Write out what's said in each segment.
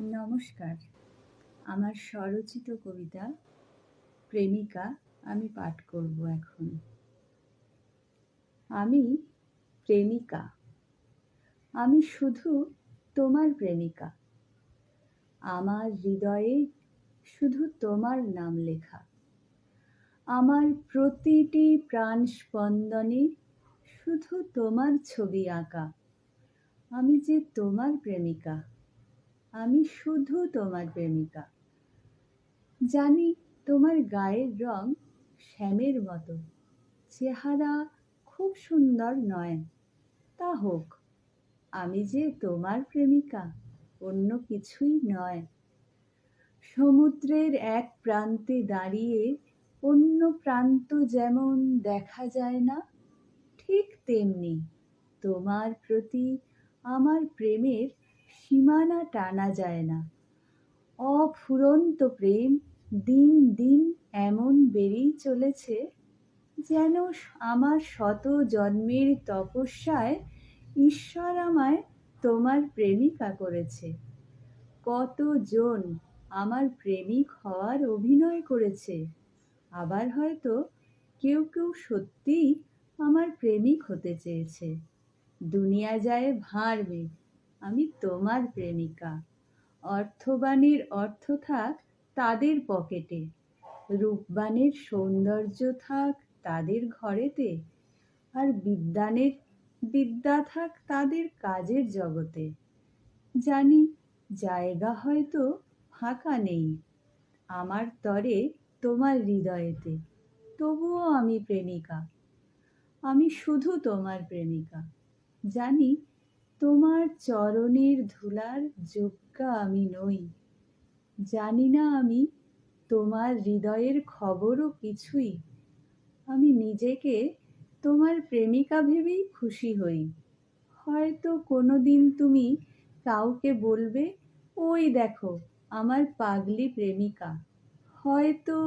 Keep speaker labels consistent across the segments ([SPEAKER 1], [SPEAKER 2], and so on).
[SPEAKER 1] নমস্কার। আমার স্বরচিত কবিতা 'প্রেমিকা' আমি পাঠ করব এখন। আমি প্রেমিকা, আমি শুধু তোমার প্রেমিকা। আমার হৃদয়ে শুধু তোমার নাম লেখা। আমার প্রতিটি প্রাণ স্পন্দনে শুধু তোমার ছবি আঁকা। আমি যে তোমার প্রেমিকা, আমি শুধু তোমার প্রেমিকা। জানি তোমার গায়ের রং শ্যামের মতো, চেহারা খুব সুন্দর নয়, তা হোক, আমি যে তোমার প্রেমিকা, অন্য কিছুই নয়। সমুদ্রের এক প্রান্তে দাঁড়িয়ে অন্য প্রান্ত যেমন দেখা যায় না, ঠিক তেমনি তোমার প্রতি আমার প্রেমের সীমানা টানা যায় না। অফুরন্ত প্রেম দিন দিন এমন বেড়েই চলেছে, যেন আমার শত জন্মের তপস্যায় ঈশ্বর আমায় তোমার প্রেমিকা করেছে। কতজন আমার প্রেমিক হওয়ার অভিনয় করেছে, আবার হয়তো কেউ কেউ সত্যিই আমার প্রেমিক হতে চেয়েছে। দুনিয়া যায় ভাঁড়বে, আমি তোমার প্রেমিকা। অর্থবানের অর্থ থাক তাদের পকেটে, রূপবানের সৌন্দর্য থাক তাদের ঘরেতে, আর বিদ্বানের বিদ্যা থাক তাদের কাজের জগতে। জানি জায়গা হয়তো ফাঁকা নেই আমার তরে তোমার হৃদয়েতে, তবুও আমি প্রেমিকা, আমি শুধু তোমার প্রেমিকা। জানি তোমার চরণের ধুলার যোগ্যা আমি নই, জানি না আমি তোমার হৃদয়ের খবরও কিছুই। আমি নিজেকে তোমার প্রেমিকা ভেবেই খুশি হই। হয়তো কোনোদিন তুমি কাউকে বলবে, ওই দেখো আমার পাগলি প্রেমিকা। হয়তো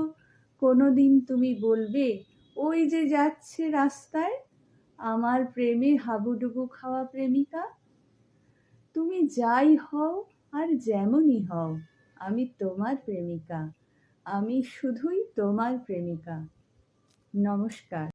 [SPEAKER 1] কোনোদিন তুমি বলবে, ওই যে যাচ্ছে রাস্তায় আমার প্রেমে হাবুডুবু খাওয়া প্রেমিকা। তুমি যাই হও আর যেমনই হও, আমি তোমার প্রেমিকা, আমি শুধুই তোমার প্রেমিকা। নমস্কার।